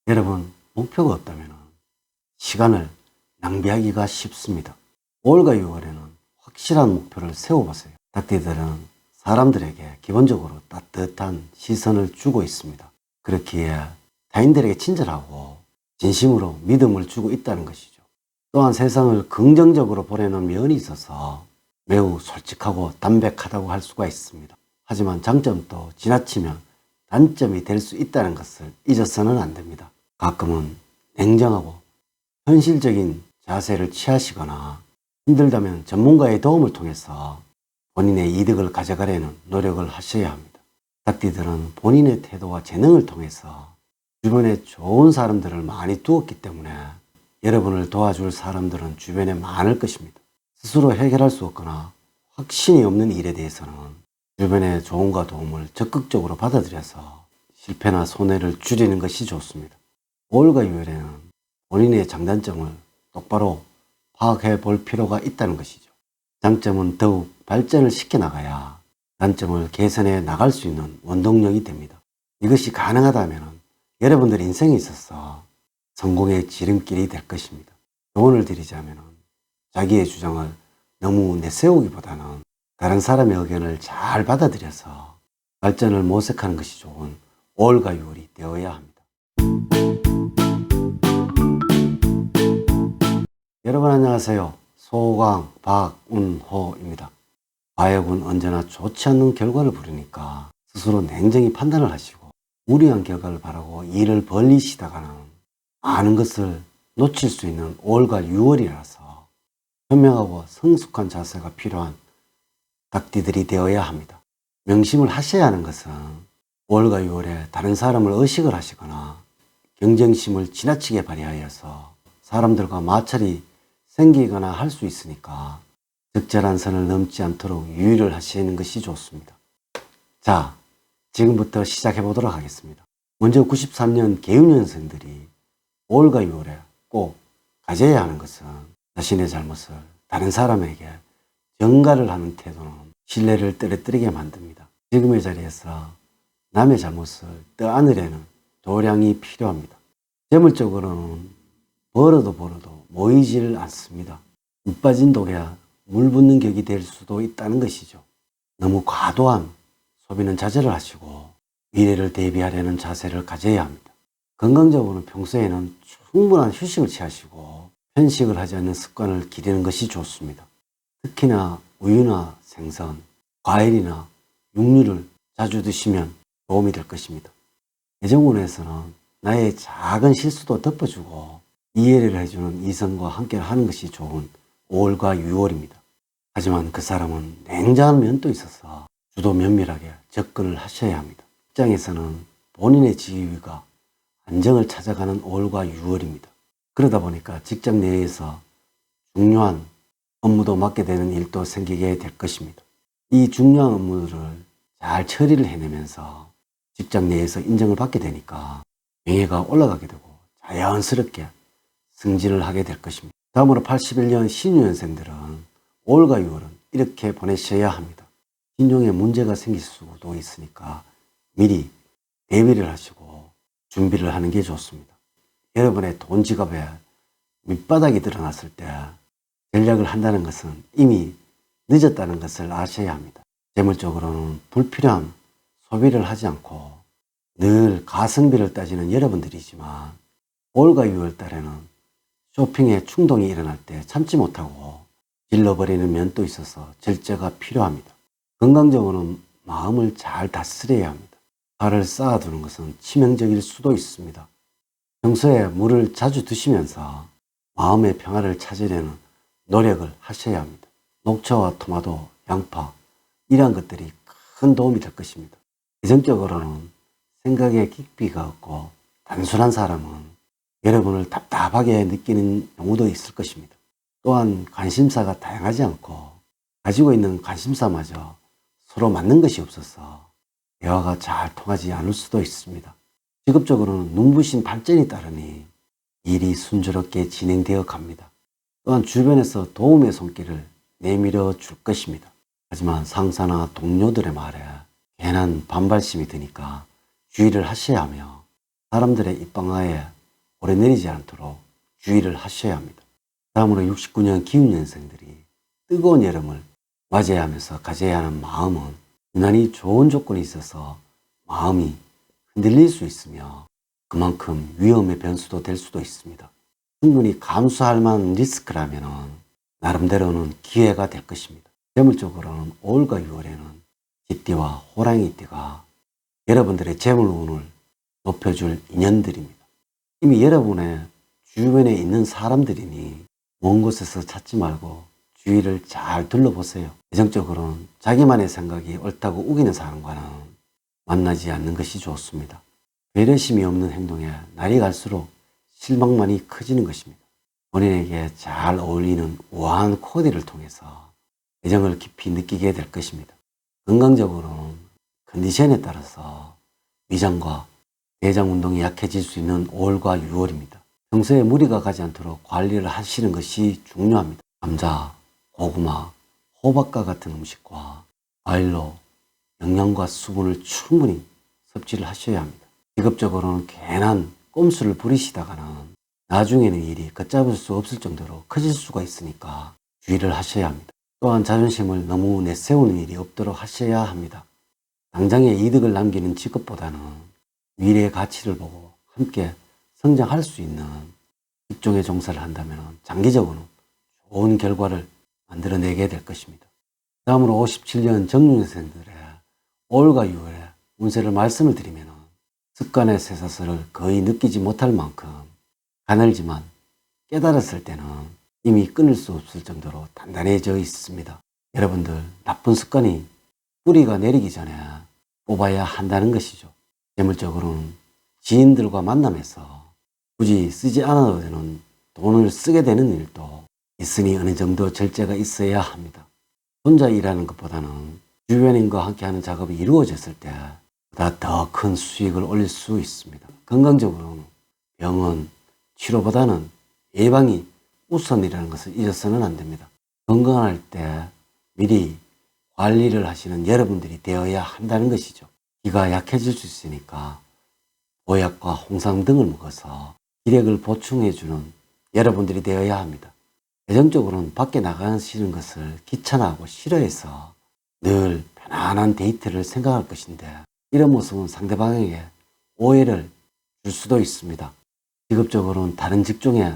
여러분, 목표가 없다면 시간을 낭비하기가 쉽습니다. 5월과 6월에는 확실한 목표를 세워보세요. 닭띠들은 사람들에게 기본적으로 따뜻한 시선을 주고 있습니다. 그렇기에 타인들에게 친절하고 진심으로 믿음을 주고 있다는 것이죠. 또한 세상을 긍정적으로 보려는 면이 있어서 매우 솔직하고 담백하다고 할 수가 있습니다. 하지만 장점도 지나치면 단점이 될 수 있다는 것을 잊어서는 안 됩니다. 가끔은 냉정하고 현실적인 자세를 취하시거나 힘들다면 전문가의 도움을 통해서 본인의 이득을 가져가려는 노력을 하셔야 합니다. 닭띠들은 본인의 태도와 재능을 통해서 주변에 좋은 사람들을 많이 두었기 때문에 여러분을 도와줄 사람들은 주변에 많을 것입니다. 스스로 해결할 수 없거나 확신이 없는 일에 대해서는 주변의 조언과 도움을 적극적으로 받아들여서 실패나 손해를 줄이는 것이 좋습니다. 5월과 6월에는 본인의 장단점을 똑바로 파악해 볼 필요가 있다는 것이죠. 장점은 더욱 발전을 시켜나가야 단점을 개선해 나갈 수 있는 원동력이 됩니다. 이것이 가능하다면 여러분들 인생에 있어서 성공의 지름길이 될 것입니다. 조언을 드리자면 자기의 주장을 너무 내세우기보다는 다른 사람의 의견을 잘 받아들여서 발전을 모색하는 것이 좋은 5월과 6월이 되어야 합니다. 여러분 안녕하세요. 소강 박운호입니다. 과역은 언제나 좋지 않는 결과를 부르니까 스스로 냉정히 판단을 하시고 무리한 결과를 바라고 일을 벌리시다가는 많은 것을 놓칠 수 있는 5월과 6월이라서 현명하고 성숙한 자세가 필요한 닭띠들이 되어야 합니다. 명심을 하셔야 하는 것은 5월과 6월에 다른 사람을 의식을 하시거나 경쟁심을 지나치게 발휘하여서 사람들과 마찰이 생기거나 할 수 있으니까 적절한 선을 넘지 않도록 유의를 하시는 것이 좋습니다. 자, 지금부터 시작해 보도록 하겠습니다. 먼저 93년 개유년생들이 5월과 6월에 꼭 가져야 하는 것은 자신의 잘못을 다른 사람에게 전가를 하는 태도는 신뢰를 떨어뜨리게 만듭니다. 지금의 자리에서 남의 잘못을 떠안으려는 도량이 필요합니다. 재물적으로는 벌어도 모이지를 않습니다. 물 빠진 독에 물 붓는 격이 될 수도 있다는 것이죠. 너무 과도한 소비는 자제를 하시고 미래를 대비하려는 자세를 가져야 합니다. 건강적으로는 평소에는 충분한 휴식을 취하시고 편식을 하지 않는 습관을 기르는 것이 좋습니다. 특히나 우유나 생선, 과일이나 육류를 자주 드시면 도움이 될 것입니다. 애정운에서는 나의 작은 실수도 덮어주고 이해를 해주는 이성과 함께 하는 것이 좋은 5월과 6월입니다. 하지만 그 사람은 냉정한 면도 있어서 주도 면밀하게 접근을 하셔야 합니다. 직장에서는 본인의 지위가 안정을 찾아가는 5월과 6월입니다. 그러다 보니까 직장 내에서 중요한 업무도 맡게 되는 일도 생기게 될 것입니다. 이 중요한 업무들을 잘 처리를 해내면서 직장 내에서 인정을 받게 되니까 명예가 올라가게 되고 자연스럽게 승진을 하게 될 것입니다. 다음으로 81년 신유년생들은 5월과 6월은 이렇게 보내셔야 합니다. 신용에 문제가 생길 수도 있으니까 미리 대비를 하시고 준비를 하는 게 좋습니다. 여러분의 돈 지갑에 밑바닥이 드러났을 때 전략을 한다는 것은 이미 늦었다는 것을 아셔야 합니다. 재물적으로는 불필요한 소비를 하지 않고 늘 가성비를 따지는 여러분들이지만 5월과 6월 달에는 쇼핑에 충동이 일어날 때 참지 못하고 질러버리는 면도 있어서 절제가 필요합니다. 건강적으로는 마음을 잘 다스려야 합니다. 살을 쌓아두는 것은 치명적일 수도 있습니다. 평소에 물을 자주 드시면서 마음의 평화를 찾으려는 노력을 하셔야 합니다. 녹차와 토마토, 양파 이러한 것들이 큰 도움이 될 것입니다. 개성적으로는 생각에 깊이가 없고 단순한 사람은 여러분을 답답하게 느끼는 경우도 있을 것입니다. 또한 관심사가 다양하지 않고 가지고 있는 관심사마저 서로 맞는 것이 없어서 대화가 잘 통하지 않을 수도 있습니다. 직업적으로는 눈부신 발전이 따르니 일이 순조롭게 진행되어 갑니다. 또한 주변에서 도움의 손길을 내밀어 줄 것입니다. 하지만 상사나 동료들의 말에 괜한 반발심이 드니까 주의를 하셔야 하며 사람들의 입방아에 오래 내리지 않도록 주의를 하셔야 합니다. 다음으로 69년 기운년생들이 뜨거운 여름을 맞이하면서 가져야 하는 마음은 유난히 좋은 조건이 있어서 마음이 흔들릴 수 있으며 그만큼 위험의 변수도 될 수도 있습니다. 충분히 감수할 만한 리스크라면 나름대로는 기회가 될 것입니다. 재물적으로는 5월과 6월에는 쥐띠와 호랑이띠가 여러분들의 재물운을 높여줄 인연들입니다. 이미 여러분의 주변에 있는 사람들이니 먼 곳에서 찾지 말고 주위를 잘 둘러보세요. 예정적으로는 자기만의 생각이 옳다고 우기는 사람과는 만나지 않는 것이 좋습니다. 배려심이 없는 행동에 날이 갈수록 실망만이 커지는 것입니다. 본인에게 잘 어울리는 우아한 코디를 통해서 애정을 깊이 느끼게 될 것입니다. 건강적으로는 컨디션에 따라서 위장과 내장 운동이 약해질 수 있는 5월과 6월입니다. 평소에 무리가 가지 않도록 관리를 하시는 것이 중요합니다. 감자, 고구마, 호박과 같은 음식과 과일로 영양과 수분을 충분히 섭취를 하셔야 합니다. 직업적으로는 괜한 꼼수를 부리시다가는 나중에는 일이 걷잡을 수 없을 정도로 커질 수가 있으니까 주의를 하셔야 합니다. 또한 자존심을 너무 내세우는 일이 없도록 하셔야 합니다. 당장의 이득을 남기는 직업보다는 미래의 가치를 보고 함께 성장할 수 있는 직종에 종사를 한다면 장기적으로 좋은 결과를 만들어내게 될 것입니다. 다음으로 57년 정년생들의 5월과 6월의 운세를 말씀을 드리면 습관의 쇠사슬을 거의 느끼지 못할 만큼 가늘지만 깨달았을 때는 이미 끊을 수 없을 정도로 단단해져 있습니다. 여러분들 나쁜 습관이 뿌리가 내리기 전에 뽑아야 한다는 것이죠. 재물적으로는 지인들과 만남에서 굳이 쓰지 않아도 되는 돈을 쓰게 되는 일도 있으니 어느 정도 절제가 있어야 합니다. 혼자 일하는 것보다는 주변인과 함께하는 작업이 이루어졌을 때 보다 더 큰 수익을 올릴 수 있습니다. 건강적으로는 병은 치료보다는 예방이 우선이라는 것을 잊어서는 안 됩니다. 건강할 때 미리 관리를 하시는 여러분들이 되어야 한다는 것이죠. 기가 약해질 수 있으니까 보약과 홍삼 등을 먹어서 기력을 보충해주는 여러분들이 되어야 합니다. 예정적으로는 밖에 나가시는 것을 귀찮아하고 싫어해서 늘 편안한 데이트를 생각할 것인데 이런 모습은 상대방에게 오해를 줄 수도 있습니다. 직업적으로는 다른 직종에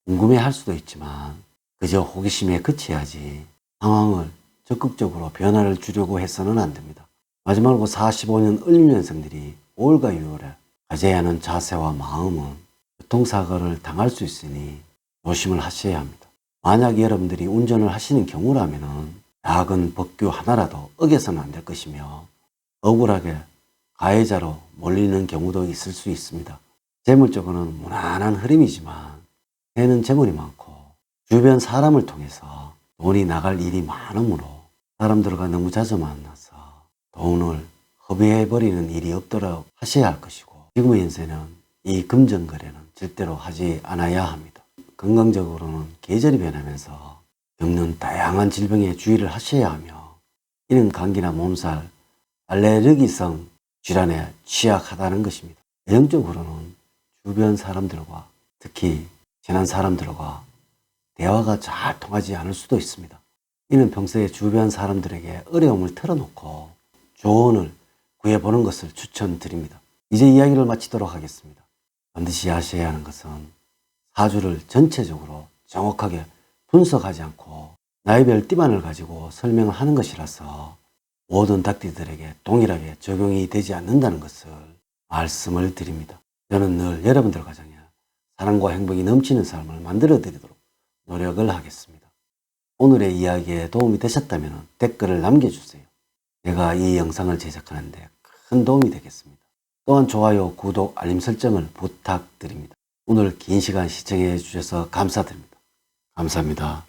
궁금해할 수도 있지만 그저 호기심에 그쳐야지 상황을 적극적으로 변화를 주려고 해서는 안 됩니다. 마지막으로 45년 을묘년생들이 5월과 6월에 가져야 하는 자세와 마음은 교통사고를 당할 수 있으니 조심을 하셔야 합니다. 만약 여러분들이 운전을 하시는 경우라면 작은 법규 하나라도 어겨서는 안 될 것이며 억울하게 가해자로 몰리는 경우도 있을 수 있습니다. 재물적으로는 무난한 흐름이지만 해는 재물이 많고 주변 사람을 통해서 돈이 나갈 일이 많으므로 사람들과 너무 자주 만나서 돈을 허비해버리는 일이 없도록 하셔야 할 것이고 지금의 현세는 이 금전거래는 절대로 하지 않아야 합니다. 건강적으로는 계절이 변하면서 겪는 다양한 질병에 주의를 하셔야 하며 이는 감기나 몸살, 알레르기성 질환에 취약하다는 것입니다. 예정적으로는 주변 사람들과 특히 친한 사람들과 대화가 잘 통하지 않을 수도 있습니다. 이는 평소에 주변 사람들에게 어려움을 털어놓고 조언을 구해보는 것을 추천드립니다. 이제 이야기를 마치도록 하겠습니다. 반드시 아셔야 하는 것은 사주를 전체적으로 정확하게 분석하지 않고 나이별 띠만을 가지고 설명을 하는 것이라서 모든 닭띠들에게 동일하게 적용이 되지 않는다는 것을 말씀을 드립니다. 저는 늘 여러분들 가정에 사랑과 행복이 넘치는 삶을 만들어 드리도록 노력을 하겠습니다. 오늘의 이야기에 도움이 되셨다면 댓글을 남겨주세요. 제가 이 영상을 제작하는데 큰 도움이 되겠습니다. 또한 좋아요, 구독, 알림 설정을 부탁드립니다. 오늘 긴 시간 시청해 주셔서 감사드립니다. 감사합니다.